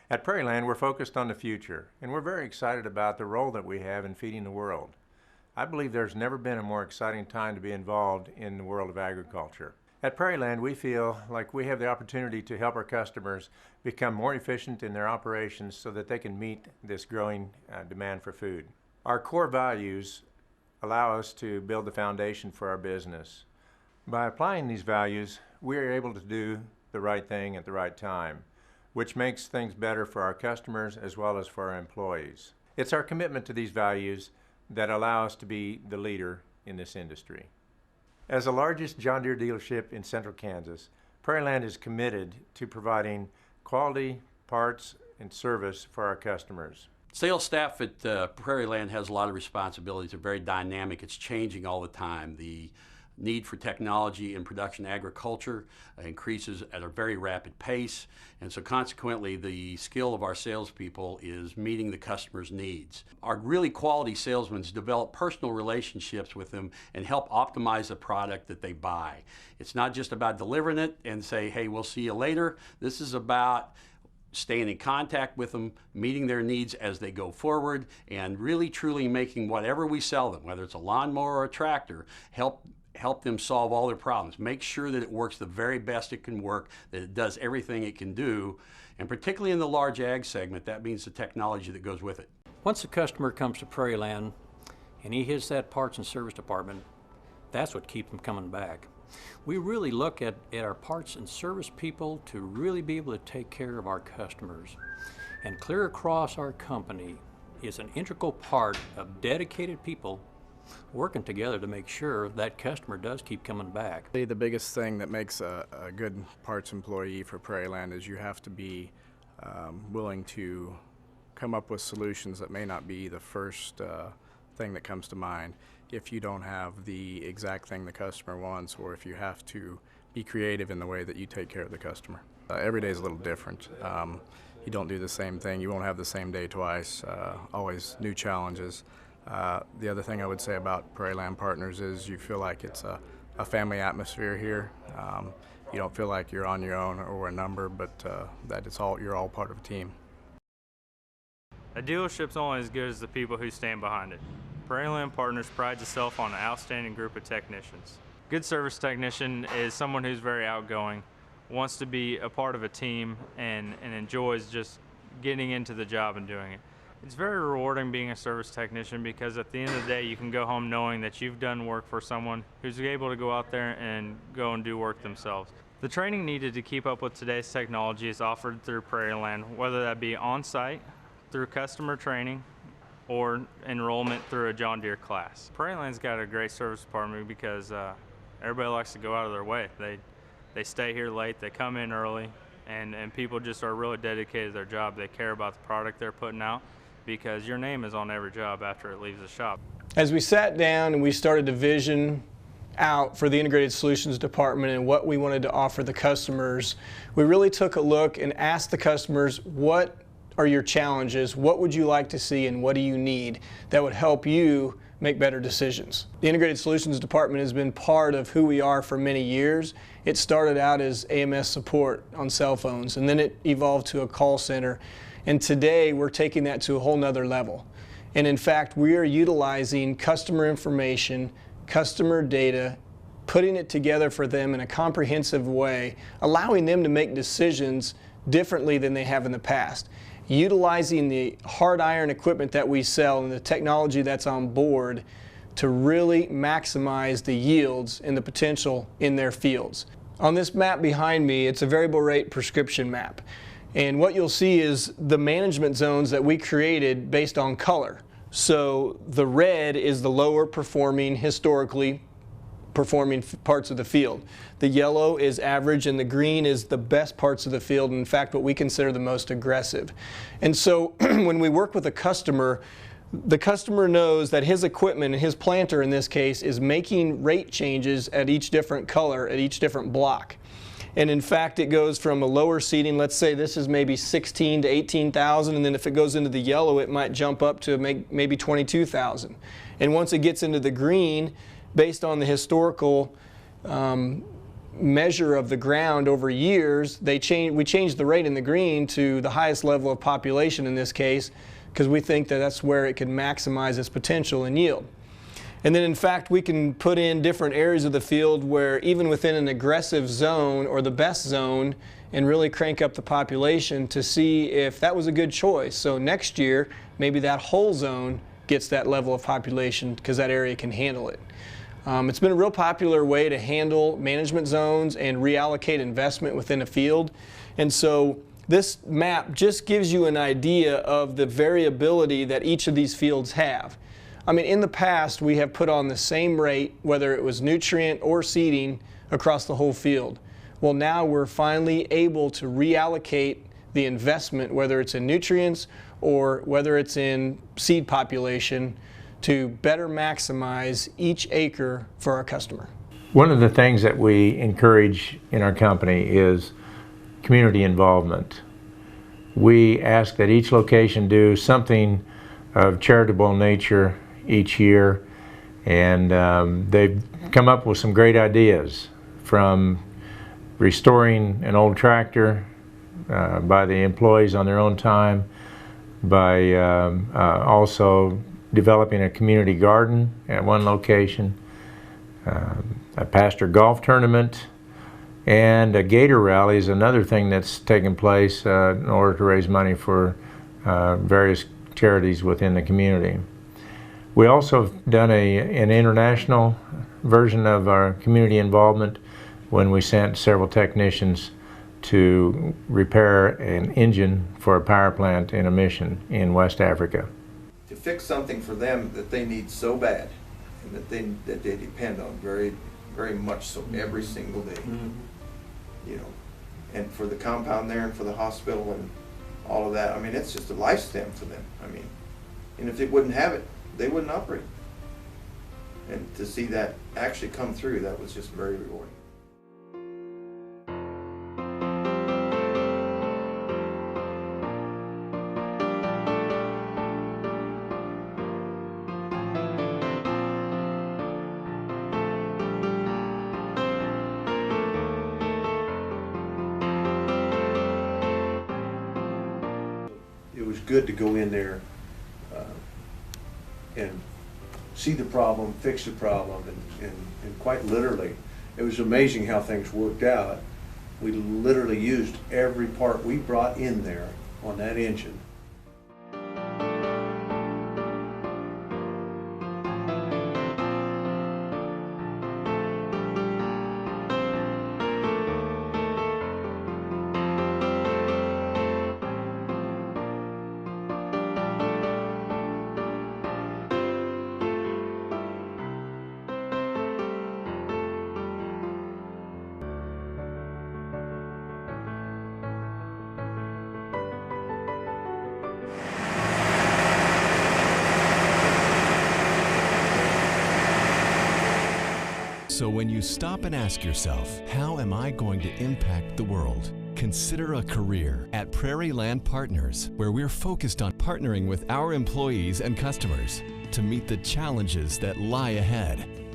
At PrairieLand, we're focused on the future, and we're very excited about the role that we have in feeding the world. I believe there's never been a more exciting time to be involved in the world of agriculture. At PrairieLand, we feel like we have the opportunity to help our customers become more efficient in their operations so that they can meet this growing demand for food. Our core values allow us to build the foundation for our business. By applying these values, we are able to do the right thing at the right time, which makes things better for our customers as well as for our employees. It's our commitment to these values that allow us to be the leader in this industry. As the largest John Deere dealership in central Kansas, PrairieLand is committed to providing quality parts and service for our customers. Sales staff at PrairieLand has a lot of responsibilities. They're very dynamic. It's changing all the time. The need for technology in production agriculture increases at a very rapid pace, and so consequently the skill of our salespeople is meeting the customer's needs. Our really quality salesmen develop personal relationships with them and help optimize the product that they buy. It's not just about delivering it and say, hey, we'll see you later. This is about staying in contact with them, meeting their needs as they go forward, and really truly making whatever we sell them, whether it's a lawnmower or a tractor, help them solve all their problems. Make sure that it works the very best it can work, that it does everything it can do, and particularly in the large ag segment, that means the technology that goes with it. Once a customer comes to PrairieLand and he hits that parts and service department, that's what keeps them coming back. We really look at our parts and service people to really be able to take care of our customers. And clear across our company is an integral part of dedicated people working together to make sure that customer does keep coming back. The biggest thing that makes a good parts employee for PrairieLand is you have to be willing to come up with solutions that may not be the first thing that comes to mind if you don't have the exact thing the customer wants, or if you have to be creative in the way that you take care of the customer. Every day is a little different. You don't do the same thing. You won't have the same day twice. Always new challenges. The other thing I would say about PrairieLand Partners is you feel like it's a family atmosphere here. You don't feel like you're on your own or a number, but that you're all part of a team. A dealership's only as good as the people who stand behind it. PrairieLand Partners prides itself on an outstanding group of technicians. Good service technician is someone who's very outgoing, wants to be a part of a team, and enjoys just getting into the job and doing it. It's very rewarding being a service technician because at the end of the day you can go home knowing that you've done work for someone who's able to go out there and go and do work themselves. The training needed to keep up with today's technology is offered through PrairieLand, whether that be on-site, through customer training, or enrollment through a John Deere class. PrairieLand's got a great service department because everybody likes to go out of their way. They stay here late, they come in early, and people just are really dedicated to their job. They care about the product they're putting out, because your name is on every job after it leaves the shop. As we sat down and we started to vision out for the Integrated Solutions Department and what we wanted to offer the customers, we really took a look and asked the customers, what are your challenges, what would you like to see, and what do you need that would help you make better decisions. The Integrated Solutions Department has been part of who we are for many years. It started out as AMS support on cell phones, and then it evolved to a call center. And today we're taking that to a whole nother level. And in fact, we are utilizing customer information, customer data, putting it together for them in a comprehensive way, allowing them to make decisions differently than they have in the past. Utilizing the hard iron equipment that we sell and the technology that's on board to really maximize the yields and the potential in their fields. On this map behind me, it's a variable rate prescription map. And what you'll see is the management zones that we created based on color. So the red is the lower performing, historically performing parts of the field. The yellow is average, and the green is the best parts of the field, in fact what we consider the most aggressive. And so when we work with a customer, the customer knows that his equipment, and his planter in this case, is making rate changes at each different color, at each different block. And in fact, it goes from a lower seeding, let's say this is maybe 16 to 18,000, and then if it goes into the yellow, it might jump up to maybe 22,000. And once it gets into the green, based on the historical measure of the ground over years, we changed the rate in the green to the highest level of population in this case, because we think that that's where it can maximize its potential and yield. And then in fact, we can put in different areas of the field where even within an aggressive zone or the best zone, and really crank up the population to see if that was a good choice. So next year, maybe that whole zone gets that level of population because that area can handle it. It's been a real popular way to handle management zones and reallocate investment within a field. And so this map just gives you an idea of the variability that each of these fields have. I mean, in the past, we have put on the same rate, whether it was nutrient or seeding, across the whole field. Well, now we're finally able to reallocate the investment, whether it's in nutrients or whether it's in seed population, to better maximize each acre for our customer. One of the things that we encourage in our company is community involvement. We ask that each location do something of charitable nature each year, and they've come up with some great ideas, from restoring an old tractor by the employees on their own time, by also developing a community garden at one location, a pasture golf tournament, and a gator rally is another thing that's taken place in order to raise money for various charities within the community. We also have done an international version of our community involvement when we sent several technicians to repair an engine for a power plant in a mission in West Africa. To fix something for them that they need so bad and that they depend on very, very much so every single day. You know, and for the compound there and for the hospital and all of that, I mean, it's just a lifespan for them. I mean, and if they wouldn't have it, they wouldn't operate. And to see that actually come through, that was just very rewarding. It was good to go in there and see the problem, fix the problem, and quite literally, it was amazing how things worked out. We literally used every part we brought in there on that engine. So when you stop and ask yourself, how am I going to impact the world? Consider a career at PrairieLand Partners, where we're focused on partnering with our employees and customers to meet the challenges that lie ahead.